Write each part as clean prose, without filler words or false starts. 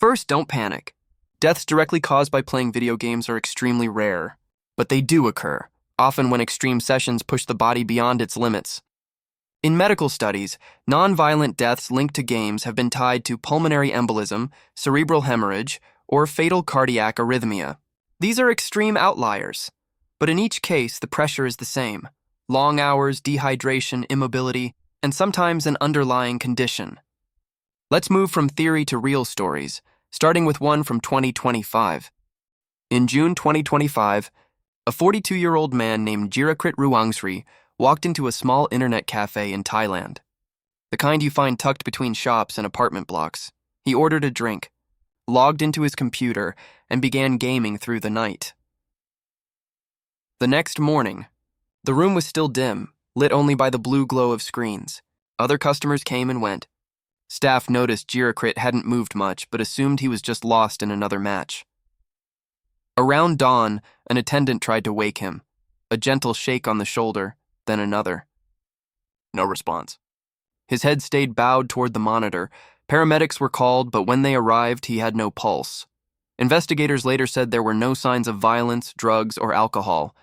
First, don't panic. Deaths directly caused by playing video games are extremely rare, but they do occur, often when extreme sessions push the body beyond its limits. In medical studies, non-violent deaths linked to games have been tied to pulmonary embolism, cerebral hemorrhage, or fatal cardiac arrhythmia. These are extreme outliers, but in each case, the pressure is the same: long hours, dehydration, immobility, and sometimes an underlying condition. Let's move from theory to real stories, starting with one from 2025. In June 2025, a 42-year-old man named Jirakrit Ruangsri walked into a small internet cafe in Thailand, the kind you find tucked between shops and apartment blocks. He ordered a drink, logged into his computer, and began gaming through the night. The next morning, the room was still dim, lit only by the blue glow of screens. Other customers came and went. Staff noticed Jirakrit hadn't moved much, but assumed he was just lost in another match. Around dawn, an attendant tried to wake him. A gentle shake on the shoulder, then another. No response. His head stayed bowed toward the monitor. Paramedics were called, but when they arrived, he had no pulse. Investigators later said there were no signs of violence, drugs, or alcohol.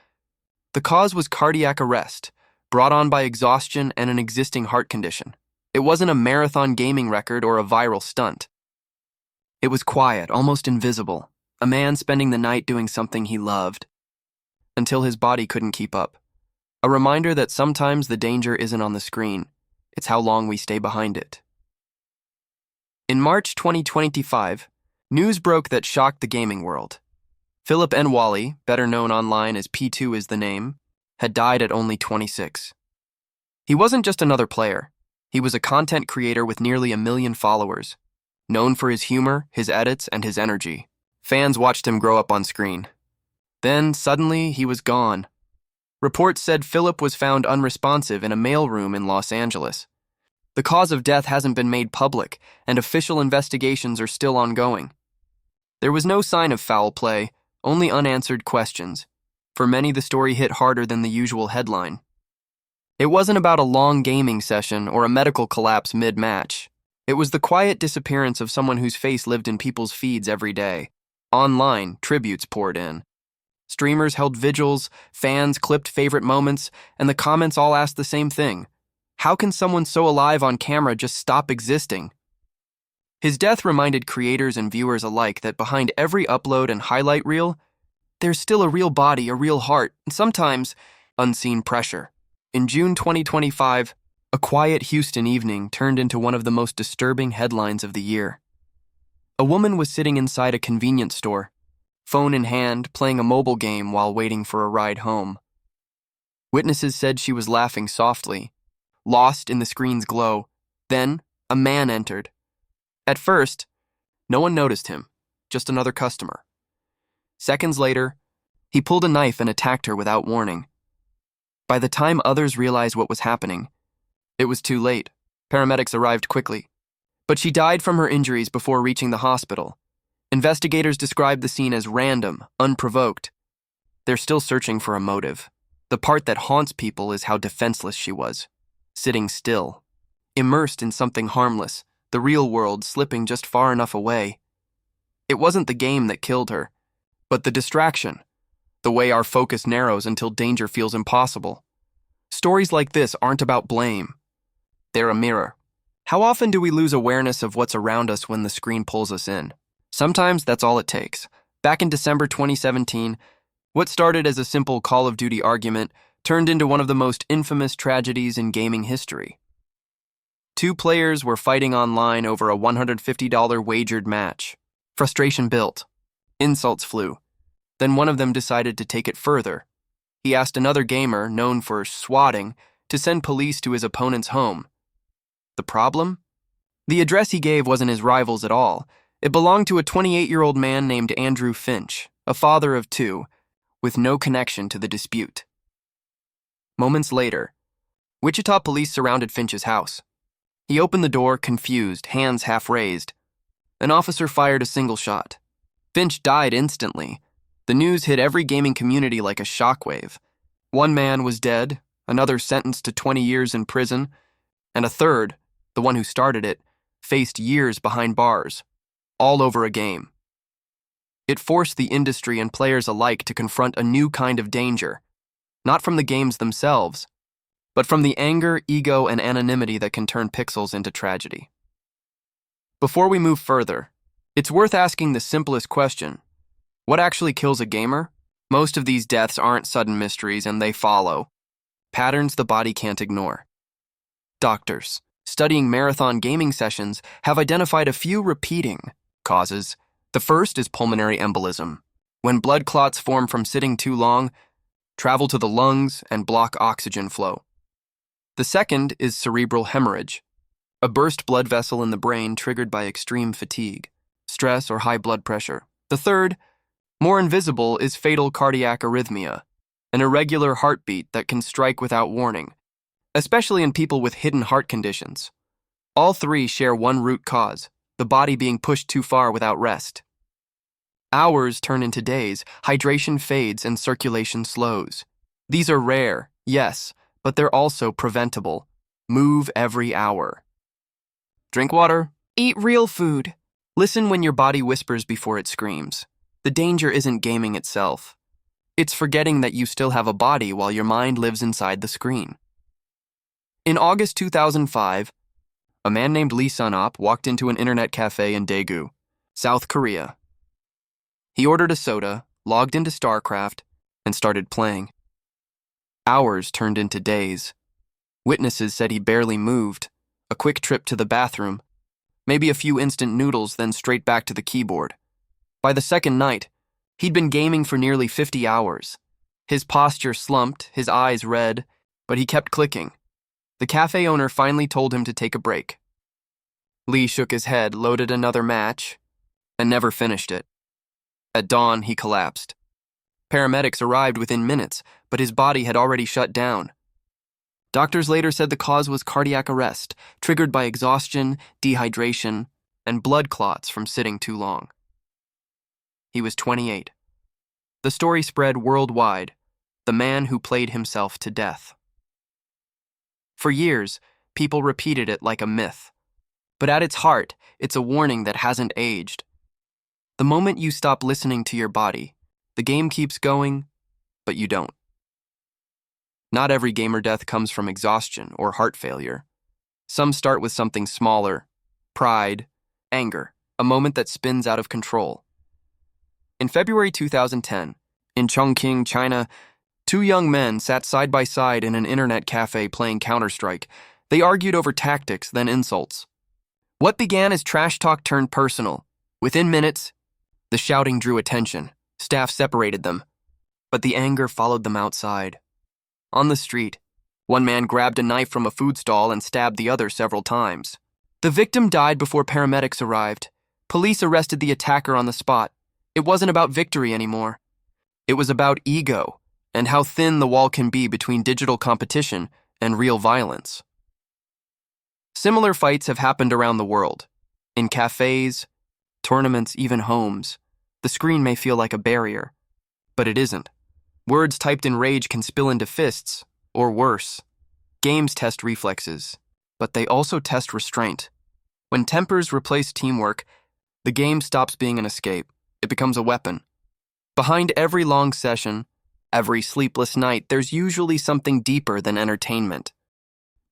The cause was cardiac arrest, brought on by exhaustion and an existing heart condition. It wasn't a marathon gaming record or a viral stunt. It was quiet, almost invisible. A man spending the night doing something he loved, until his body couldn't keep up. A reminder that sometimes the danger isn't on the screen, it's how long we stay behind it. In March 2025, news broke that shocked the gaming world. Philip N. Wally, better known online as P2 is the name, had died at only 26. He wasn't just another player. He was a content creator with nearly 1 million followers, known for his humor, his edits, and his energy. Fans watched him grow up on screen. Then, suddenly, he was gone. Reports said Philip was found unresponsive in a mailroom in Los Angeles. The cause of death hasn't been made public, and official investigations are still ongoing. There was no sign of foul play, only unanswered questions. For many, the story hit harder than the usual headline. It wasn't about a long gaming session or a medical collapse mid-match. It was the quiet disappearance of someone whose face lived in people's feeds every day. Online, tributes poured in. Streamers held vigils, fans clipped favorite moments, and the comments all asked the same thing. How can someone so alive on camera just stop existing? His death reminded creators and viewers alike that behind every upload and highlight reel, there's still a real body, a real heart, and sometimes unseen pressure. In June 2025, a quiet Houston evening turned into one of the most disturbing headlines of the year. A woman was sitting inside a convenience store, phone in hand, playing a mobile game while waiting for a ride home. Witnesses said she was laughing softly, lost in the screen's glow. Then, a man entered. At first, no one noticed him, just another customer. Seconds later, he pulled a knife and attacked her without warning. By the time others realized what was happening, it was too late. Paramedics arrived quickly, but she died from her injuries before reaching the hospital. Investigators described the scene as random, unprovoked. They're still searching for a motive. The part that haunts people is how defenseless she was, sitting still, immersed in something harmless, the real world slipping just far enough away. It wasn't the game that killed her, but the distraction, the way our focus narrows until danger feels impossible. Stories like this aren't about blame. They're a mirror. How often do we lose awareness of what's around us when the screen pulls us in? Sometimes that's all it takes. Back in December 2017, what started as a simple Call of Duty argument turned into one of the most infamous tragedies in gaming history. Two players were fighting online over a $150 wagered match. Frustration built. Insults flew. Then one of them decided to take it further. He asked another gamer, known for swatting, to send police to his opponent's home. The problem? The address he gave wasn't his rival's at all. It belonged to a 28-year-old man named Andrew Finch, a father of two, with no connection to the dispute. Moments later, Wichita police surrounded Finch's house. He opened the door, confused, hands half raised. An officer fired a single shot. Finch died instantly. The news hit every gaming community like a shockwave. One man was dead, another sentenced to 20 years in prison, and a third, the one who started it, faced years behind bars. all over a game. It forced the industry and players alike to confront a new kind of danger, not from the games themselves, but from the anger, ego, and anonymity that can turn pixels into tragedy. Before we move further, it's worth asking the simplest question: what actually kills a gamer? Most of these deaths aren't sudden mysteries, and they follow patterns the body can't ignore. Doctors studying marathon gaming sessions have identified a few repeating causes. The first is pulmonary embolism, when blood clots form from sitting too long, travel to the lungs, and block oxygen flow. The second is cerebral hemorrhage, a burst blood vessel in the brain triggered by extreme fatigue, stress, or high blood pressure. The third, more invisible, is fatal cardiac arrhythmia, an irregular heartbeat that can strike without warning, especially in people with hidden heart conditions. All three share one root cause: the body being pushed too far without rest. Hours turn into days, hydration fades, and circulation slows. These are rare, yes, but they're also preventable. Move every hour. Drink water. Eat real food. Listen when your body whispers before it screams. The danger isn't gaming itself. It's forgetting that you still have a body while your mind lives inside the screen. In August 2005, a man named Lee Sun-op walked into an internet cafe in Daegu, South Korea. He ordered a soda, logged into StarCraft, and started playing. Hours turned into days. Witnesses said he barely moved, a quick trip to the bathroom, maybe a few instant noodles, then straight back to the keyboard. By the second night, he'd been gaming for nearly 50 hours. His posture slumped, his eyes red, but he kept clicking. The cafe owner finally told him to take a break. Lee shook his head, loaded another match, and never finished it. At dawn, he collapsed. Paramedics arrived within minutes, but his body had already shut down. Doctors later said the cause was cardiac arrest, triggered by exhaustion, dehydration, and blood clots from sitting too long. He was 28. The story spread worldwide: the man who played himself to death. For years, people repeated it like a myth. But at its heart, it's a warning that hasn't aged. The moment you stop listening to your body, the game keeps going, but you don't. Not every gamer death comes from exhaustion or heart failure. Some start with something smaller: pride, anger, a moment that spins out of control. In February 2010, in Chongqing, China, two young men sat side by side in an internet cafe playing Counter-Strike. They argued over tactics, then insults. What began as trash talk turned personal. Within minutes, the shouting drew attention. Staff separated them, but the anger followed them outside. On the street, one man grabbed a knife from a food stall and stabbed the other several times. The victim died before paramedics arrived. Police arrested the attacker on the spot. It wasn't about victory anymore. It was about ego, and how thin the wall can be between digital competition and real violence. Similar fights have happened around the world. In cafes, tournaments, even homes. The screen may feel like a barrier, but it isn't. Words typed in rage can spill into fists, or worse. Games test reflexes, but they also test restraint. When tempers replace teamwork, the game stops being an escape. It becomes a weapon. Behind every long session, every sleepless night, there's usually something deeper than entertainment.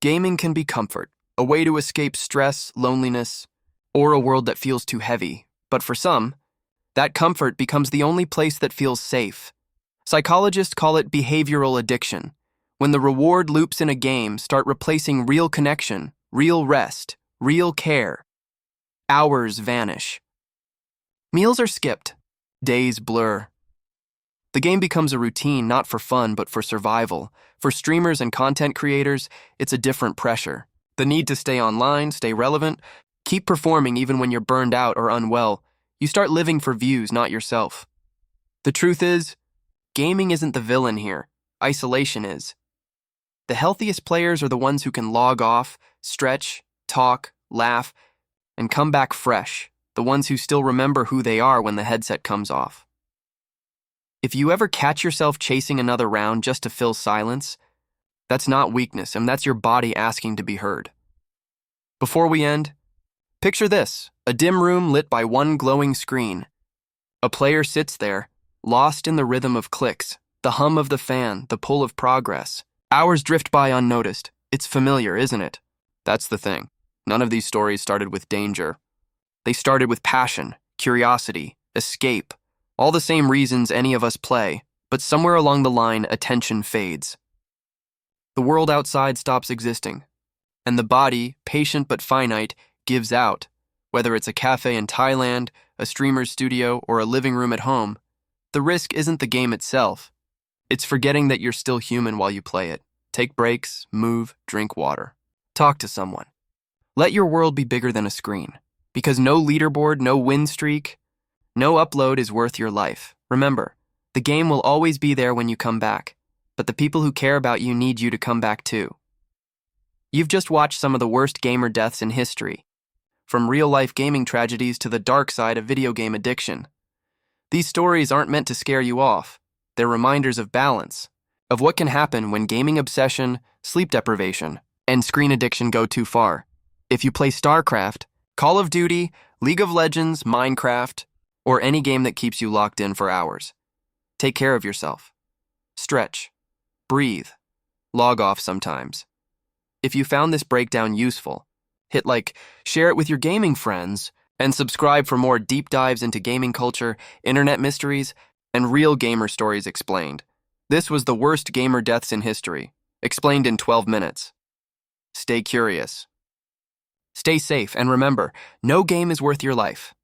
Gaming can be comfort, a way to escape stress, loneliness, or a world that feels too heavy. But for some, that comfort becomes the only place that feels safe. Psychologists call it behavioral addiction, when the reward loops in a game start replacing real connection, real rest, real care. Hours vanish. Meals are skipped. Days blur. The game becomes a routine not for fun but for survival. For streamers and content creators, it's a different pressure. The need to stay online, stay relevant, keep performing even when you're burned out or unwell. You start living for views, not yourself. The truth is, gaming isn't the villain here. Isolation is. The healthiest players are the ones who can log off, stretch, talk, laugh, and come back fresh. The ones who still remember who they are when the headset comes off. If you ever catch yourself chasing another round just to fill silence, that's not weakness, and that's your body asking to be heard. Before we end, Picture this, a dim room lit by one glowing screen. A player sits there, lost in the rhythm of clicks, the hum of the fan, the pull of progress. Hours drift by unnoticed. It's familiar, isn't it? That's the thing. None of these stories started with danger. They started with passion, curiosity, escape, all the same reasons any of us play, but somewhere along the line, attention fades. The world outside stops existing, and the body, patient but finite, gives out. Whether it's a cafe in Thailand, a streamer's studio, or a living room at home, the risk isn't the game itself. It's forgetting that you're still human while you play it. Take breaks, move, drink water. Talk to someone. Let your world be bigger than a screen, because no leaderboard, no win streak, no upload is worth your life. Remember, the game will always be there when you come back, but the people who care about you need you to come back too. You've just watched some of the worst gamer deaths in history, from real-life gaming tragedies to the dark side of video game addiction. These stories aren't meant to scare you off. They're reminders of balance, of what can happen when gaming obsession, sleep deprivation, and screen addiction go too far. If you play StarCraft, Call of Duty, League of Legends, Minecraft, or any game that keeps you locked in for hours, take care of yourself. Stretch. Breathe. Log off sometimes. If you found this breakdown useful, hit like, share it with your gaming friends, and subscribe for more deep dives into gaming culture, internet mysteries, and real gamer stories explained. This was the worst gamer deaths in history, explained in 12 minutes. Stay curious. Stay safe, and remember, no game is worth your life.